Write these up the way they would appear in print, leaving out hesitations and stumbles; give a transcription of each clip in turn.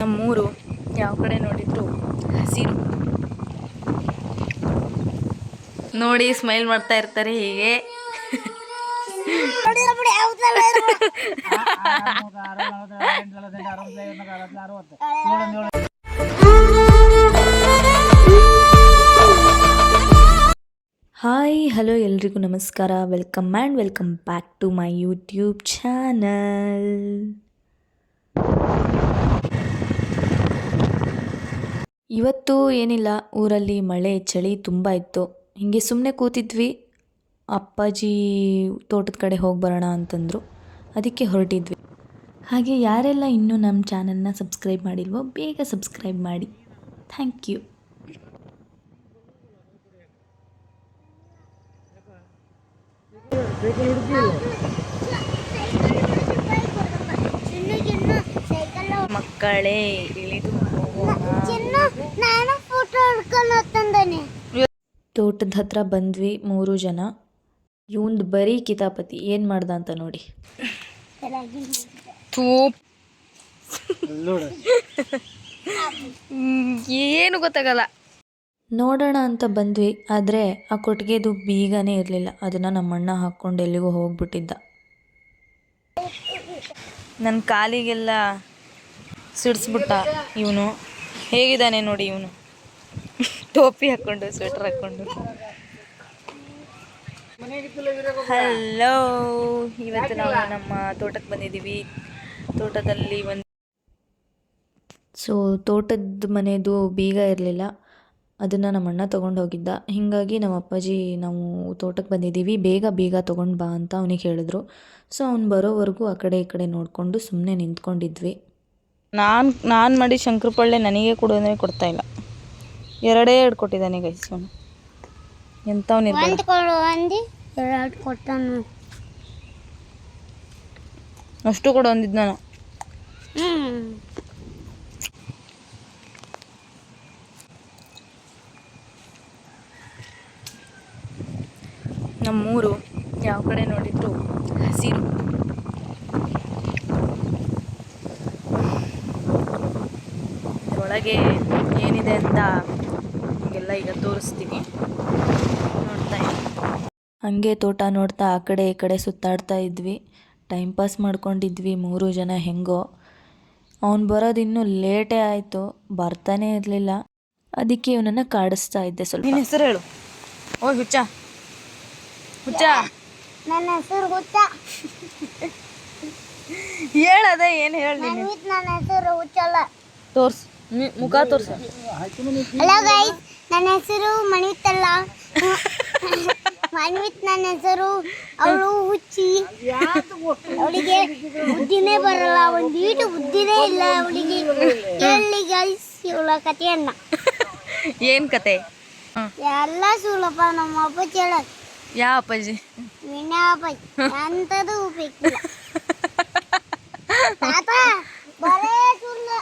ನಮ್ಮೂರು ಯಾವ ಕಡೆ ನೋಡಿದ್ರು ಹಸಿರು. ನೋಡಿ ಸ್ಮೈಲ್ ಮಾಡ್ತಾ ಇರ್ತಾರೆ ಹೀಗೆ. ಹಾಯ್ ಹಲೋ ಎಲ್ರಿಗೂ ನಮಸ್ಕಾರ. Welcome back to my YouTube channel. ಇವತ್ತು ಏನಿಲ್ಲ, ಊರಲ್ಲಿ ಮಳೆ ಚಳಿ ತುಂಬ ಇತ್ತು. ಹೀಗೆ ಸುಮ್ಮನೆ ಕೂತಿದ್ವಿ. ಅಪ್ಪಾಜಿ ತೋಟದ ಕಡೆ ಹೋಗಿ ಬರೋಣ ಅಂತಂದರು, ಅದಕ್ಕೆ ಹೊರಟಿದ್ವಿ. ಹಾಗೆ ಯಾರೆಲ್ಲ ಇನ್ನೂ ನಮ್ಮ ಚಾನಲ್ನ ಸಬ್ಸ್ಕ್ರೈಬ್ ಮಾಡಿಲ್ವೋ ಬೇಗ ಸಬ್ಸ್ಕ್ರೈಬ್ ಮಾಡಿ. Thank you. ಮಕ್ಕಳೇ ಇಳಿದು ತೋಟದ ಹತ್ರ ಬಂದ್ವಿ. 3 ಜನ. ಇವಂದು ಬರೀ ಕಿತಾಪತಿ ಏನು ಮಾಡ್ದ ಅಂತ ನೋಡಿ. ಏನು ಗೊತ್ತಾಗಲ್ಲ. ನೋಡೋಣ ಅಂತ ಬಂದ್ವಿ, ಆದರೆ ಆ ಕೊಟ್ಟಿಗೆದು ಬೀಗನೇ ಇರಲಿಲ್ಲ. ಅದನ್ನು ನಮ್ಮಣ್ಣ ಹಾಕ್ಕೊಂಡು ಎಲ್ಲಿಗೋ ಹೋಗ್ಬಿಟ್ಟಿದ್ದ. ನನ್ನ ಕಾಲಿಗೆಲ್ಲ ಸಿಡಿಸ್ಬಿಟ್ಟ ಇವನು. ಹೇಗಿದ್ದಾನೆ ನೋಡಿ ಇವನು, ಟೋಪಿ ಹಾಕ್ಕೊಂಡು ಸ್ವೆಟರ್ ಹಾಕ್ಕೊಂಡು. ಹಲೋ, ಇವತ್ತು ನಾವು ನಮ್ಮ ತೋಟಕ್ಕೆ ಬಂದಿದ್ದೀವಿ. ತೋಟದಲ್ಲಿ ತೋಟದ ಮನೆಯದು ಬೀಗ ಇರಲಿಲ್ಲ, ಅದನ್ನು ನಮ್ಮಣ್ಣ ತೊಗೊಂಡು ಹೋಗಿದ್ದ. ಹೀಗಾಗಿ ನಮ್ಮ ಅಪ್ಪಾಜಿ ನಾವು ತೋಟಕ್ಕೆ ಬಂದಿದ್ದೀವಿ, ಬೇಗ ಬೀಗ ತೊಗೊಂಡು ಬಾ ಅಂತ ಅವನಿಗೆ ಹೇಳಿದ್ರು. ಸೊ ಅವ್ನು ಬರೋವರೆಗೂ ಆ ಕಡೆ ಈ ಕಡೆ ನೋಡಿಕೊಂಡು ಸುಮ್ಮನೆ ನಿಂತ್ಕೊಂಡಿದ್ವಿ. ನಾನು ಮಾಡಿ ಶಂಕರಪಳ್ಳೆ ನನಗೆ ಕೊಡು ಅಂದರೆ ಕೊಡ್ತಾಯಿಲ್ಲ. 2 ಕೊಟ್ಟಿದ್ದಾನೆ ಗೈಸ್ ಅವನು. ಎಂಥವ್ನು ಅಷ್ಟು ಕೊಡು ಅಂದಿದ್ದು ನಾನು. ನಮ್ಮೂರು ಯಾವ ಕಡೆ ನೋಡಿದ್ರು ಹಸಿರು. ಒಳಗೆ ಏನಿದೆ ಅಂತ ನಿಮಗೆಲ್ಲ ಈಗ ತೋರಿಸ್ತೀನಿ, ನೋಡ್ತಾ ಇದ್ದೀನಿ. ಹಾಗೆ ತೋಟ ನೋಡ್ತಾ ಆ ಕಡೆ ಈ ಕಡೆ ಸುತ್ತಾಡ್ತಾ ಇದ್ವಿ, ಟೈಮ್ ಪಾಸ್ ಮಾಡ್ಕೊಂಡಿದ್ವಿ 3 ಜನ ಹೆಂಗೋ. ಅವನು ಬರೋದು ಇನ್ನೂ ಲೇಟೇ ಆಯಿತು, ಬರ್ತಾನೆ ಇರಲಿಲ್ಲ. ಅದಕ್ಕೆ ಇವನನ್ನು ಕಾಡಿಸ್ತಾ ಇದ್ದೆ ಸ್ವಲ್ಪ. ನಿನ್ನ ಹೆಸರು ಹೇಳು. ಓ ಹುಚ್ಚ ಹುಚ್ಚ. ನನ್ನ ಹೆಸರು ಹುಚ್ಚ. ಹೇಳದೆ ಏನು ಹೇಳಿ. ನನ್ನ ಹೆಸರು ಹುಚ್ಚಲ್ಲ. ತೋರ್ಸು, ಮುಖ ತೋರ್ಸು. ಹಲೋ ಗೈಸ್, ನನ್ನ ಹೆಸರು ಮಣಿತ್ ಅಲ್ಲ. ಮಣಿತ್ ನನ್ನ ಹೆಸರು. ಅವಳು ಹುಚ್ಚಿ, ಅವಳಿಗೆ ಬುದ್ಧಿನೇ ಬರಲ್ಲ, ಒಂದೀಟು ಬುದ್ಧಿನೇ ಇಲ್ಲ ಅವಳಿಗೆ. ಕೇಳಿ ಗೈಸ್ ಇವಳ ಕಥೆಯನ್ನ. ಏನು ಕತೆ? ಎಲ್ಲ ಸುಲಭ. ನಮ್ಮ ಅಪ್ಪಾಜಿ ಹೇಳೋದು. ಯಾವ ಅಪ್ಪಾಜಿ? ವಿನಯ ಅಪ್ಪಾಜಿ. ಅಂಥದ್ದು ಬೇಕಿಲ್ಲ ತಾತ, ಬರೇ ಸುಳ್ಳು.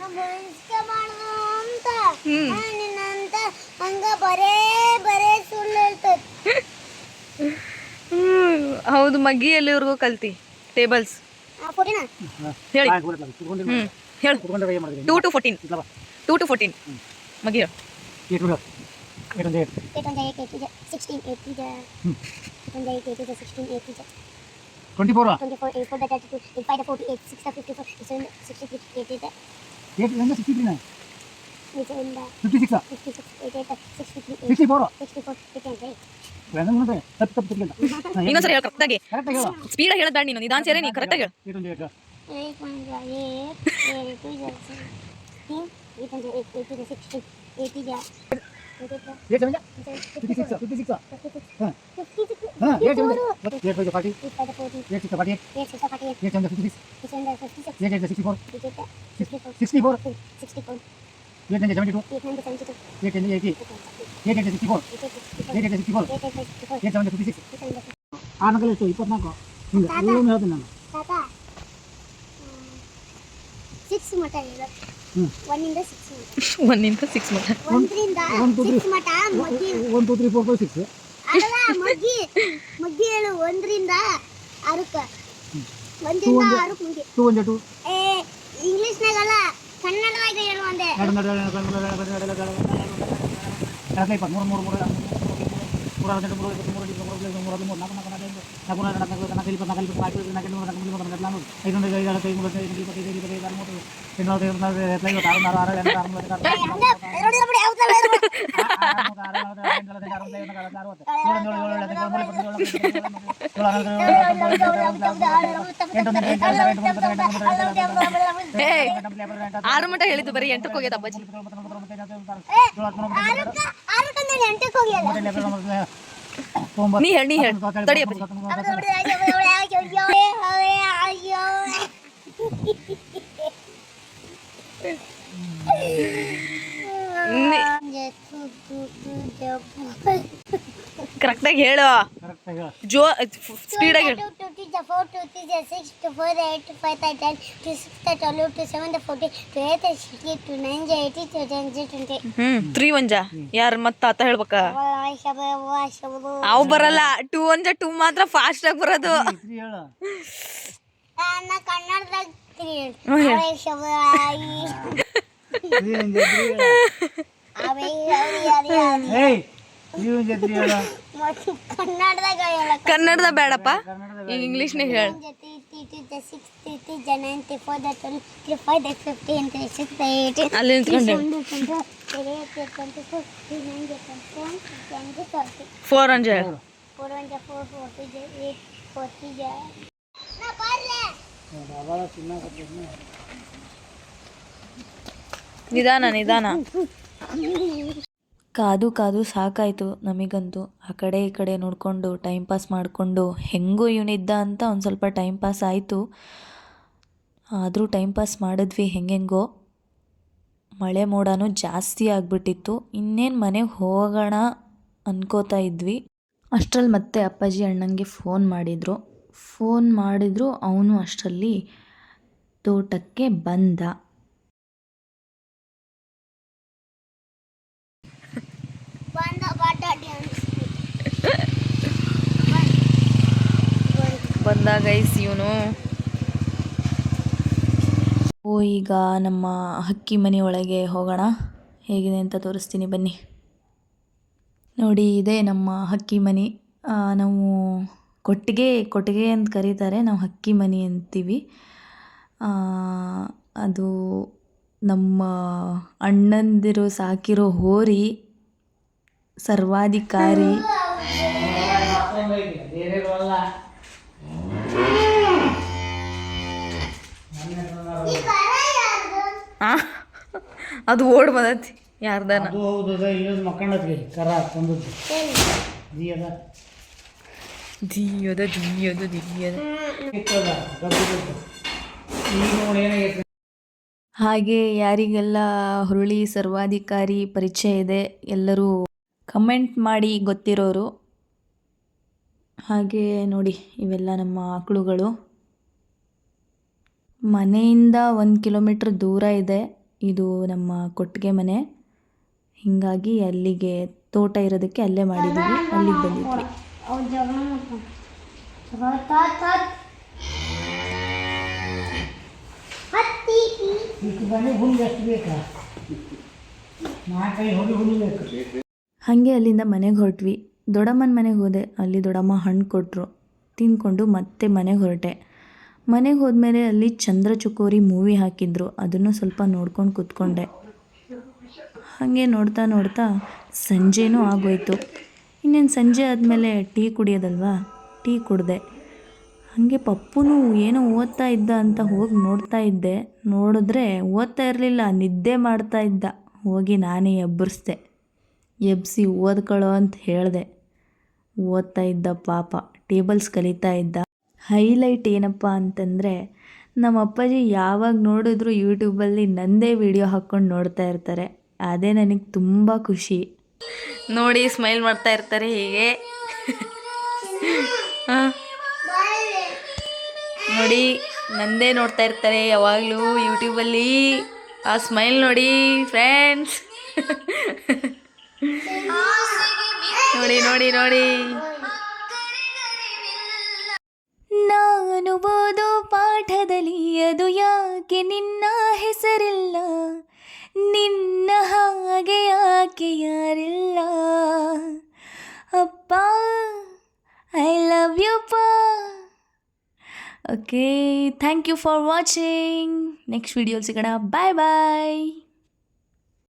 ನಮ್ಮ ಇಷ್ಟ ಮಾಡೋದು ಅಂತ ನಿನ್ನಂತ ಹಂಗ ಬರೇ ಸುಳ್ಳು ಹೇಳ್ತದೆ. ಹೌದು, ಮಗ್ಗಿ ಎಲ್ಲಿವರೆಗೂ ಕಲ್ತಿ? ಟೇಬಲ್ಸ್ ಹೇಳಿ. ಹೇಳು. 2 to 14. 2 to 14 ಮಗ್ಗಿ ಹೇಳು. 8 on the 8. 8 on the 8, 8 is 16, 8 is 8 on the 8, 8 is 16, 8 is 24. 24, 8 for the 32, 8 by the 48, 6 the 54, 7 63, 8 is 8 is 63 na. 8 in the 56. 56, 8 is 63, 64. 64, 8 and 8. ಇನ್ನೊಂದ್ಸರಿ ಹೇಳು ಕರೆಕ್ಟಾಗಿ. ಸ್ಪೀಡ್ ಹೇಳೋದು ಬೇಡ ನೀನು, ನಿಧಾನ ಸೇರಿ ನೀ ಕರೆಕ್ಟಾಗಿ ಹೇಳು. 8 on the 8, 8 is 16, 8 on the 8, 8 is 16, 8 is 8 7 56. 56. 8 7 8 by the 40. 8 by the 40. 8 6 48. 8 6 48. 8 7 56. 8 7 56. 8 8 64. 64. 64. 8 9 72. 8 9 72. 8 10 80. 8 8 64. 8 8 64. 8 7 56. ಆ ನಗಲ ಇತ್ತು 24. ಹಿಂಗ ಎಲ್ಲವೂ ಹೇಳ್ತೀನಿ ನಾನು. ತಾತ 6 ಮಟ ಹೇಳು. 1 ಇಂದ 6 ಮಟ. 1 ಇಂದ 6 ಮಟ. 1 ರಿಂದ 6 ಮಟ ಮಗ್ಗಿ. 1 2 3 4 5 6. ಅಲ್ಲ ಮಗ್ಗಿ ಹೇಳು. 1 ರಿಂದ 6ಕ್ಕೆ. 1 ರಿಂದ 6ಕ್ಕೆ ಮಗ್ಗಿ. 2 1 2. ಇಂಗ್ಲಿಷ್ ನಾಗಲ್ಲ, ಕನ್ನಡದಾಗ ಹೇಳು ಒಂದೇ. 6 ಮಟ ಹೇಳಿದ್ದು ಬರೀ 8ಕ್ಕೆ ಹೋಗ್ಯದ ಅಪ್ಪಾಜಿ. ಎಂಟಕ್ಕೆ ಹೋಗಿಯಲ್ಲ. ನೀ ಹೇಳಿ ತಡಿ ಅಪ್ಪಾಜಿ. ಕರೆಕ್ಟಾಗಿ ಹೇಳು, ಜೋ ಸ್ಪೀಡಾಗಿ ಹೇಳು. 4 2 3 6 2 4 8 2 5 10 2 6 12 2 7 40 2 8 2 9 80 2 10 20. 3 1 ಯಾರು ಮತ್ತೆ ಆತ ಹೇಳ್ಬೇಕ? ಅವು ಬರಲ್ಲ. 2 1 2 ಮಾತ್ರ ಫಾಸ್ಟ್ ಆಗಿ ಬರೋದು. ಕನ್ನಡದಾಗ ಕನ್ನಡದ ಬೇಡಪ್ಪ, ಈಗ ಇಂಗ್ಲೀಷ್ನಾಗ ಹೇಳು. ಅಲ್ಲಿ ನಿಂತ್ಕೊಂಡು 4 1 ಹೇಳು. ನಿಧಾನ ನಿಧಾನ. ಕಾದು ಕಾದು ಸಾಕಾಯಿತು ನಮಗಂತೂ. ಆ ಕಡೆ ಈ ಕಡೆ ನೋಡಿಕೊಂಡು ಟೈಮ್ ಪಾಸ್ ಮಾಡಿಕೊಂಡು ಹೆಂಗೂ ಇವನಿದ್ದ ಅಂತ ಒಂದು ಸ್ವಲ್ಪ ಟೈಮ್ ಪಾಸ್ ಆಯಿತು. ಆದರೂ ಟೈಮ್ ಪಾಸ್ ಮಾಡಿದ್ವಿ ಹೆಂಗೆಂಗೋ. ಮಳೆ ಮೋಡನೂ ಜಾಸ್ತಿ ಆಗಿಬಿಟ್ಟಿತ್ತು. ಇನ್ನೇನು ಮನೆಗೆ ಹೋಗೋಣ ಅನ್ಕೋತಾ ಇದ್ವಿ. ಅಷ್ಟರಲ್ಲಿ ಮತ್ತೆ ಅಪ್ಪಾಜಿ ಅಣ್ಣಂಗೆ ಫೋನ್ ಮಾಡಿದ್ರು. ಅವನು ಅಷ್ಟರಲ್ಲಿ ತೋಟಕ್ಕೆ ಬಂದ. ಗೈಸ್ ಇವನು. ಈಗ ನಮ್ಮ ಹಕ್ಕಿ ಮನೆ ಒಳಗೆ ಹೋಗೋಣ, ಹೇಗಿದೆ ಅಂತ ತೋರಿಸ್ತೀನಿ ಬನ್ನಿ. ನೋಡಿ, ಇದೇ ನಮ್ಮ ಹಕ್ಕಿ ಮನೆ. ನಾವು ಕೊಟ್ಟಿಗೆ ಅಂತ ಕರೀತಾರೆ, ನಾವು ಹಕ್ಕಿ ಮನೆ ಅಂತೀವಿ. ಅದು ನಮ್ಮ ಅಣ್ಣಂದಿರು ಸಾಕಿರೋ ಹೋರಿ, ಸರ್ವಾಧಿಕಾರಿ. ಅದು ಓಡ್ ಬಂದತಿ ಯಾರ್ದಾನ. ಹಾಗೆ ಯಾರಿಗೆಲ್ಲ ಹುರುಳಿ ಸರ್ವಾಧಿಕಾರಿ ಪರಿಚಯ ಇದೆ ಎಲ್ಲರೂ ಕಮೆಂಟ್ ಮಾಡಿ ಗೊತ್ತಿರೋರು. ಹಾಗೆ ನೋಡಿ, ಇವೆಲ್ಲ ನಮ್ಮ ಆಕಳುಗಳು. ಮನೆಯಿಂದ 1 ಕಿಲೋಮೀಟ್ರ್ ದೂರ ಇದೆ ಇದು ನಮ್ಮ ಕೊಟ್ಟಿಗೆ ಮನೆ. ಹೀಗಾಗಿ ಅಲ್ಲಿಗೆ ತೋಟ ಇರೋದಕ್ಕೆ ಅಲ್ಲೇ ಮಾಡಿದ್ದೀವಿ, ಅಲ್ಲಿಗೆ ಬಂದಿದ್ವಿ. ಹಾಗೆ ಅಲ್ಲಿಂದ ಮನೆಗೆ ಹೊರಟ್ವಿ. ದೊಡ್ಡಮ್ಮನ ಮನೆಗೆ ಹೋದೆ. ಅಲ್ಲಿ ದೊಡ್ಡಮ್ಮ ಹಣ್ಣು ಕೊಟ್ಟರು, ತಿಂದ್ಕೊಂಡು ಮತ್ತೆ ಮನೆಗೆ ಹೊರಟೆ. ಮನೆಗೆ ಹೋದ್ಮೇಲೆ ಅಲ್ಲಿ ಚಂದ್ರಚಕೋರಿ ಮೂವಿ ಹಾಕಿದ್ರು, ಅದನ್ನು ಸ್ವಲ್ಪ ನೋಡ್ಕೊಂಡು ಕೂತ್ಕೊಂಡೆ. ಹಾಗೆ ನೋಡ್ತಾ ನೋಡ್ತಾ ಸಂಜೆನೂ ಆಗೋಯ್ತು. ಇನ್ನೇನು ಸಂಜೆ ಆದಮೇಲೆ ಟೀ ಕುಡಿಯೋದಲ್ವಾ, ಟೀ ಕುಡಿದೆ. ಹಾಗೆ ಪಪ್ಪುನು ಏನೋ ಓದ್ತಾ ಇದ್ದ ಅಂತ ಹೋಗಿ ನೋಡ್ತಾ ಇದ್ದೆ. ನೋಡಿದ್ರೆ ಓದ್ತಾ ಇರಲಿಲ್ಲ, ನಿದ್ದೆ ಮಾಡ್ತಾ ಇದ್ದ. ಹೋಗಿ ನಾನೇ ಎಬ್ಬರಿಸ್ದೆ. ಎಬ್ಬಿಸಿ ಓದ್ಕೊಳ್ಳೋ ಅಂತ ಹೇಳಿದೆ. ಓದ್ತಾ ಇದ್ದ ಪಾಪ, ಟೇಬಲ್ಸ್ ಕಲಿತಾ ಇದ್ದ. ಹೈಲೈಟ್ ಏನಪ್ಪ ಅಂತಂದರೆ, ನಮ್ಮ ಅಪ್ಪಾಜಿ ಯಾವಾಗ ನೋಡಿದ್ರು ಯೂಟ್ಯೂಬಲ್ಲಿ ನನ್ನದೇ ವಿಡಿಯೋ ಹಾಕ್ಕೊಂಡು ನೋಡ್ತಾ ಇರ್ತಾರೆ. ಅದೇ ನನಗೆ ತುಂಬ ಖುಷಿ. ನೋಡಿ, ಸ್ಮೈಲ್ ಮಾಡ್ತಾ ಇರ್ತಾರೆ ಹೀಗೆ. ನೋಡಿ, ನಂದೇ ನೋಡ್ತಾ ಇರ್ತಾರೆ ಯಾವಾಗಲೂ ಯೂಟ್ಯೂಬಲ್ಲಿ. ಆ ಸ್ಮೈಲ್ ನೋಡಿ ಫ್ರೆಂಡ್ಸ್. ನೋಡಿ ನೋಡಿ ನೋಡಿ. ನಾನು ಓದೋ ಪಾಠದಲ್ಲಿ ಅದು ಯಾಕೆ ನಿನ್ನ ಹೆಸರಿಲ್ಲ, ನಿನ್ನ ಹಾಗೆ ಯಾಕೆ ಯಾರಿಲ್ಲ. ಅಪ್ಪ ಐ ಲವ್ ಯು ಪಾ. Okay, thank you for watching. Next ವಿಡಿಯೋಲಿ ಸಿಗೋಣ. ಬಾಯ್ ಬಾಯ್.